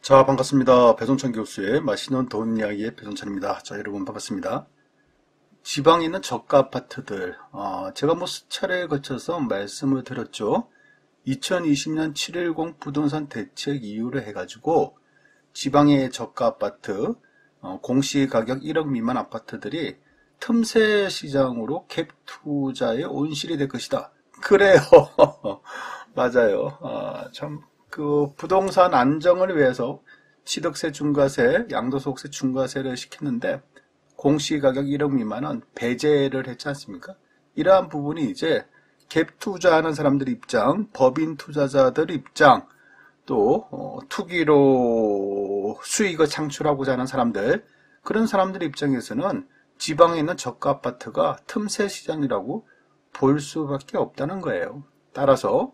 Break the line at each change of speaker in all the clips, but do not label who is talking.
자, 반갑습니다. 배종찬 교수의 맛있는 돈 이야기의 배종찬입니다. 자, 여러분 반갑습니다. 지방에 있는 저가 아파트들, 제가 수차례에 거쳐서 말씀을 드렸죠. 2020년 710 부동산 대책 이후로 해가지고 지방의 저가 아파트, 공시가격 1억 미만 아파트들이 틈새 시장으로 갭 투자에 온실이 될 것이다. 그래요. 맞아요. 그 부동산 안정을 위해서 취득세 중과세, 양도소득세 중과세를 시켰는데 공시가격 1억 미만은 배제를 했지 않습니까? 이러한 부분이 이제 갭 투자하는 사람들 입장, 법인 투자자들 입장, 또 투기로 수익을 창출하고자 하는 사람들, 그런 사람들 입장에서는 지방에 있는 저가 아파트가 틈새 시장이라고 볼 수밖에 없다는 거예요. 따라서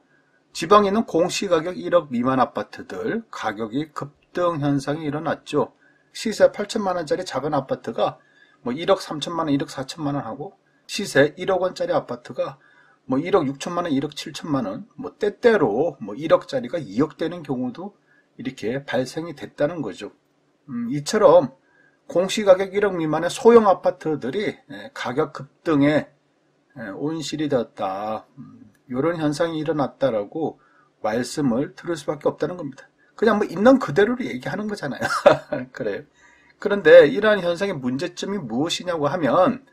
지방에 있는 공시가격 1억 미만 아파트들 가격이 급등 현상이 일어났죠. 시세 8천만 원짜리 작은 아파트가 1억 3천만 원, 1억 4천만 원 하고 시세 1억 원짜리 아파트가 1억 6천만 원, 1억 7천만 원, 때때로 1억짜리가 2억 되는 경우도 이렇게 발생이 됐다는 거죠. 이처럼 공시가격 1억 미만의 소형 아파트들이 가격 급등에 온실이 되었다. 이런 현상이 일어났다라고 말씀을 들을 수밖에 없다는 겁니다. 그냥 있는 그대로를 얘기하는 거잖아요. 그래요. 그런데 이러한 현상의 문제점이 무엇이냐고 하면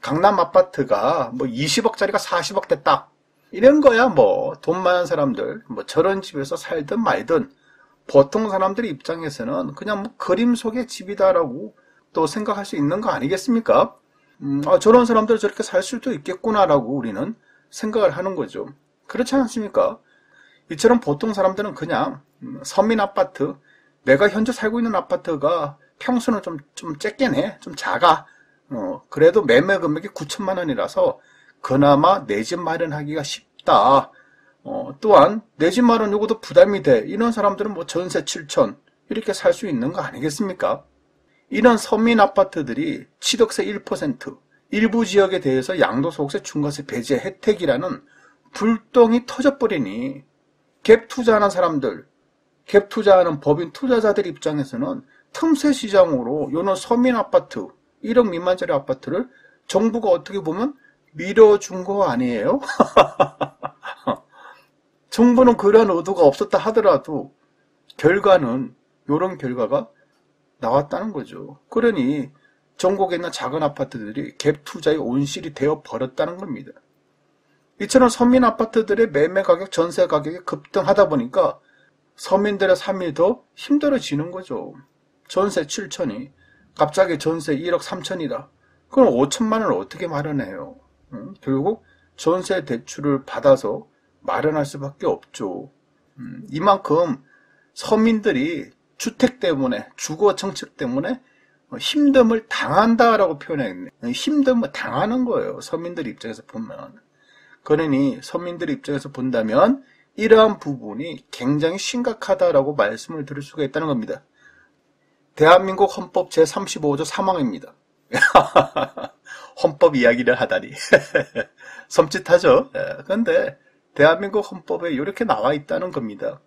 강남 아파트가 20억짜리가 40억 됐다. 이런 거야 돈 많은 사람들 저런 집에서 살든 말든 보통 사람들 입장에서는 그냥 그림 속의 집이다라고 또 생각할 수 있는 거 아니겠습니까? 저런 사람들 저렇게 살 수도 있겠구나라고 우리는 생각을 하는 거죠. 그렇지 않습니까? 이처럼 보통 사람들은 그냥 서민 아파트, 내가 현재 살고 있는 아파트가 평수는 좀 작겠네, 좀 작아. 그래도 매매 금액이 9천만 원이라서 그나마 내 집 마련하기가 쉽다. 또한 내 집 마련 요것도 부담이 돼. 이런 사람들은 전세 7천 이렇게 살 수 있는 거 아니겠습니까? 이런 서민 아파트들이 취득세 1%, 일부 지역에 대해서 양도소득세 중과세 배제 혜택이라는 불똥이 터져버리니 갭 투자하는 사람들, 갭 투자하는 법인 투자자들 입장에서는 틈새 시장으로 요런 서민 아파트, 1억 미만짜리 아파트를 정부가 어떻게 보면 밀어준 거 아니에요? 정부는 그러한 의도가 없었다 하더라도 결과는 요런 결과가 나왔다는 거죠. 그러니 전국에 있는 작은 아파트들이 갭 투자의 온실이 되어 버렸다는 겁니다. 이처럼 서민 아파트들의 매매 가격, 전세 가격이 급등하다 보니까 서민들의 삶이 더 힘들어지는 거죠. 전세 7천이 갑자기 전세 1억 3천이다. 그럼 5천만 원을 어떻게 마련해요? 결국 전세 대출을 받아서 마련할 수밖에 없죠. 이만큼 서민들이 주택 때문에, 주거 정책 때문에 힘듦을 당한다라고 표현했네. 힘듦을 당하는 거예요. 서민들 입장에서 보면. 그러니 서민들 입장에서 본다면 이러한 부분이 굉장히 심각하다라고 말씀을 드릴 수가 있다는 겁니다. 대한민국 헌법 제35조 3항입니다. 헌법 이야기를 하다니. 섬찟하죠? 그런데 대한민국 헌법에 이렇게 나와 있다는 겁니다.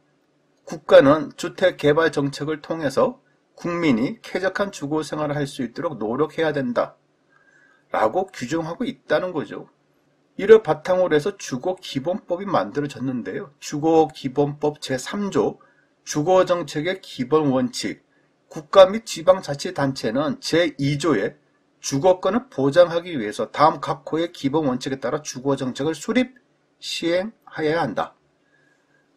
국가는 주택개발 정책을 통해서 국민이 쾌적한 주거 생활을 할 수 있도록 노력해야 된다 라고 규정하고 있다는 거죠. 이를 바탕으로 해서 주거기본법이 만들어졌는데요. 주거기본법 제3조 주거정책의 기본원칙, 국가 및 지방자치단체는 제2조에 주거권을 보장하기 위해서 다음 각 호의 기본원칙에 따라 주거정책을 수립, 시행하여야 한다.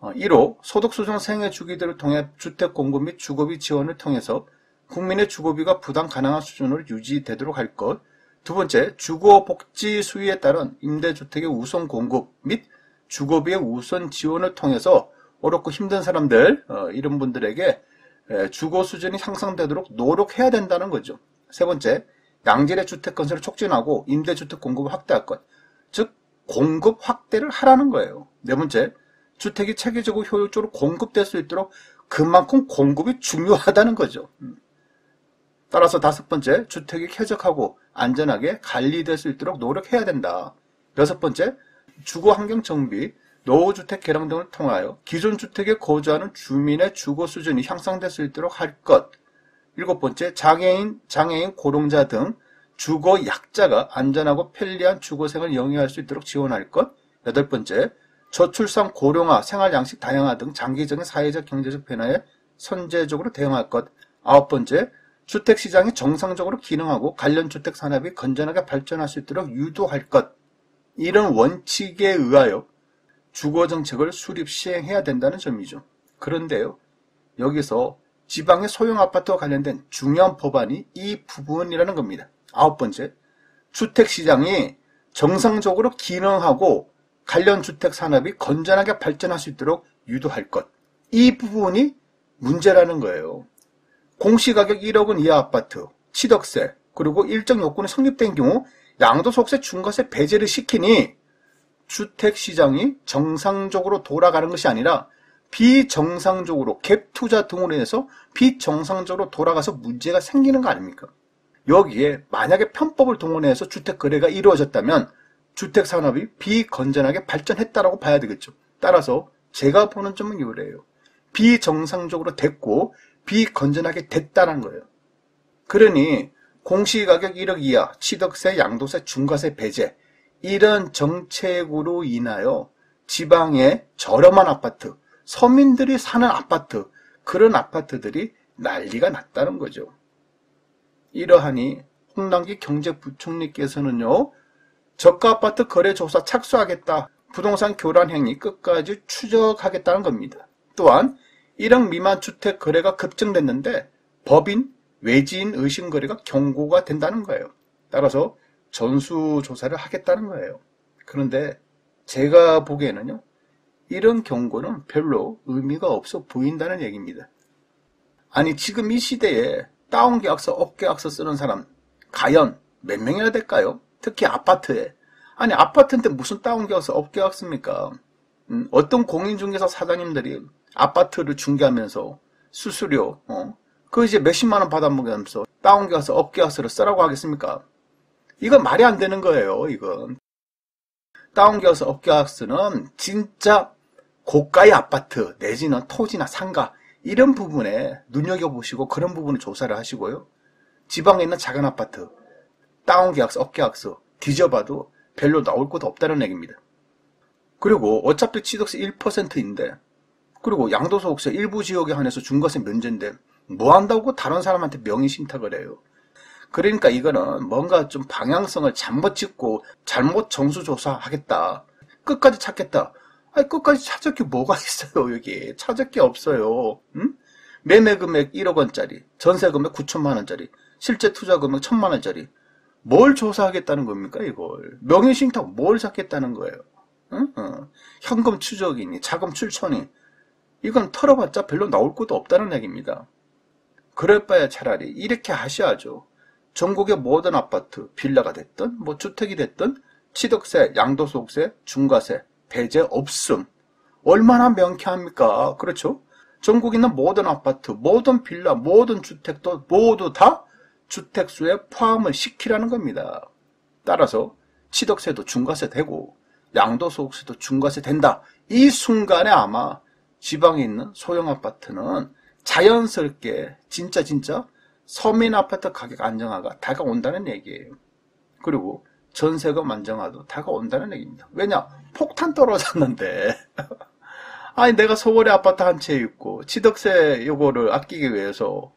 1호 소득수준 생애 주기들을 통해 주택 공급 및 주거비 지원을 통해서 국민의 주거비가 부담 가능한 수준으로 유지되도록 할 것. 두 번째, 주거복지 수요에 따른 임대주택의 우선 공급 및 주거비의 우선 지원을 통해서 어렵고 힘든 사람들, 이런 분들에게 주거 수준이 향상되도록 노력해야 된다는 거죠. 세 번째, 양질의 주택 건설을 촉진하고 임대주택 공급을 확대할 것. 즉, 공급 확대를 하라는 거예요. 네 번째, 주택이 체계적으로 효율적으로 공급될 수 있도록 그만큼 공급이 중요하다는 거죠. 따라서 다섯 번째, 주택이 쾌적하고 안전하게 관리될 수 있도록 노력해야 된다. 여섯 번째, 주거 환경 정비, 노후주택 개량 등을 통하여 기존 주택에 거주하는 주민의 주거 수준이 향상될 수 있도록 할 것. 7번째, 장애인, 고령자 등 주거 약자가 안전하고 편리한 주거생활을 영위할 수 있도록 지원할 것. 8번째, 저출산 고령화, 생활 양식 다양화 등 장기적인 사회적 경제적 변화에 선제적으로 대응할 것. 9번째, 주택시장이 정상적으로 기능하고 관련 주택 산업이 건전하게 발전할 수 있도록 유도할 것. 이런 원칙에 의하여 주거정책을 수립 시행해야 된다는 점이죠. 그런데요, 여기서 지방의 소형 아파트와 관련된 중요한 법안이 이 부분이라는 겁니다. 9번째, 주택시장이 정상적으로 기능하고 관련 주택 산업이 건전하게 발전할 수 있도록 유도할 것. 이 부분이 문제라는 거예요. 공시가격 1억 원 이하 아파트, 취득세, 그리고 일정 요건이 성립된 경우 양도소득세, 중과세 배제를 시키니 주택시장이 정상적으로 돌아가는 것이 아니라 비정상적으로 갭투자 등으로 인해서 비정상적으로 돌아가서 문제가 생기는 거 아닙니까? 여기에 만약에 편법을 동원해서 주택거래가 이루어졌다면 주택산업이 비건전하게 발전했다라고 봐야 되겠죠. 따라서 제가 보는 점은 이래요. 비정상적으로 됐고 비건전하게 됐다는 거예요. 그러니 공시가격 1억 이하, 취득세, 양도세, 중과세 배제 이런 정책으로 인하여 지방의 저렴한 아파트, 서민들이 사는 아파트, 그런 아파트들이 난리가 났다는 거죠. 이러하니 홍남기 경제부총리께서는요, 저가 아파트 거래 조사 착수하겠다, 부동산 교란 행위 끝까지 추적하겠다는 겁니다. 또한 1억 미만 주택 거래가 급증됐는데 법인, 외지인 의심 거래가 경고가 된다는 거예요. 따라서 전수조사를 하겠다는 거예요. 그런데 제가 보기에는요, 이런 경고는 별로 의미가 없어 보인다는 얘기입니다. 아니, 지금 이 시대에 다운계약서, 업계약서 쓰는 사람 과연 몇 명이나 될까요? 특히 아파트에. 아니, 아파트인데 무슨 다운계약서, 업계약서입니까? 어떤 공인중개사 사장님들이 아파트를 중개하면서 수수료, 그 이제 몇십만 원 받아먹으면서 다운계약서, 업계약서를 쓰라고 하겠습니까? 이건 말이 안 되는 거예요, 이건. 다운계약서, 업계약서는 진짜 고가의 아파트, 내지는 토지나 상가, 이런 부분에 눈여겨보시고 그런 부분을 조사를 하시고요. 지방에 있는 작은 아파트, 다운계약서, 업계약서 뒤져봐도 별로 나올 것도 없다는 얘기입니다. 그리고 어차피 취득세 1%인데, 그리고 양도소득세 일부 지역에 한해서 중과세 면제인데 뭐 한다고 다른 사람한테 명의신탁을 해요. 그러니까 이거는 뭔가 좀 방향성을 잘못 짚고 잘못 정수조사하겠다, 끝까지 찾겠다. 아니, 끝까지 찾을 게 뭐가 있어요. 여기 찾을 게 없어요. 응? 매매금액 1억 원짜리, 전세금액 9천만 원짜리, 실제 투자금액 1천만 원짜리, 뭘 조사하겠다는 겁니까? 이걸 명의신탁 뭘 찾겠다는 거예요. 응? 현금 추적이니 자금 출처니 이건 털어봤자 별로 나올 것도 없다는 얘기입니다. 그럴 바에 차라리 이렇게 하셔야죠. 전국의 모든 아파트, 빌라가 됐든 뭐 주택이 됐든 취득세, 양도소득세, 중과세 배제 없음. 얼마나 명쾌합니까? 그렇죠? 전국에 있는 모든 아파트, 모든 빌라, 모든 주택도 모두 다 주택수에 포함을 시키라는 겁니다. 따라서 취득세도 중과세 되고 양도소득세도 중과세 된다. 이 순간에 아마 지방에 있는 소형 아파트는 자연스럽게 진짜 서민 아파트 가격 안정화가 다가온다는 얘기예요. 그리고 전세금 안정화도 다가온다는 얘기입니다. 왜냐? 폭탄 떨어졌는데 아니 내가 서울에 아파트 한 채 있고 취득세 요거를 아끼기 위해서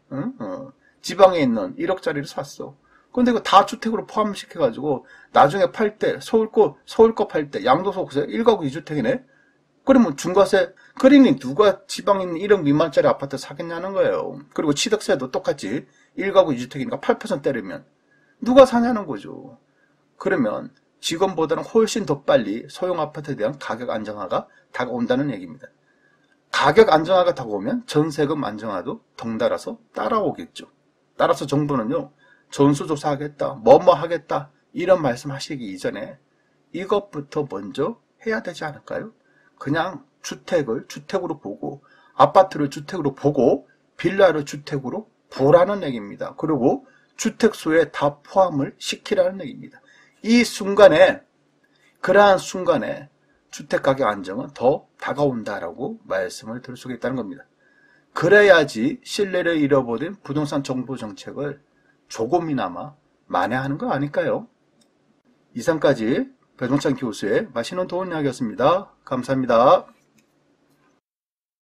지방에 있는 1억짜리를 샀어. 근데 이거 다 주택으로 포함시켜가지고 나중에 팔 때 서울 거 팔 때 양도소득세 1가구 2주택이네? 그러면 중과세, 그러니 누가 지방에 있는 1억 미만짜리 아파트 사겠냐는 거예요. 그리고 취득세도 똑같이 1가구 2주택이니까 8% 때리면 누가 사냐는 거죠. 그러면 지금보다는 훨씬 더 빨리 소형 아파트에 대한 가격 안정화가 다가온다는 얘기입니다. 가격 안정화가 다가오면 전세금 안정화도 덩달아서 따라오겠죠. 따라서 정부는요, 전수조사하겠다, 뭐뭐 하겠다 이런 말씀하시기 이전에 이것부터 먼저 해야 되지 않을까요? 그냥 주택을 주택으로 보고 아파트를 주택으로 보고 빌라를 주택으로 보라는 얘기입니다. 그리고 주택수에 다 포함을 시키라는 얘기입니다. 이 순간에, 그러한 순간에 주택가격 안정은 더 다가온다라고 말씀을 드릴 수가 있다는 겁니다. 그래야지 신뢰를 잃어버린 부동산 정부 정책을 조금이나마 만회하는 거 아닐까요? 이상까지 배종찬 교수의 맛있는 도움 이야기였습니다. 감사합니다.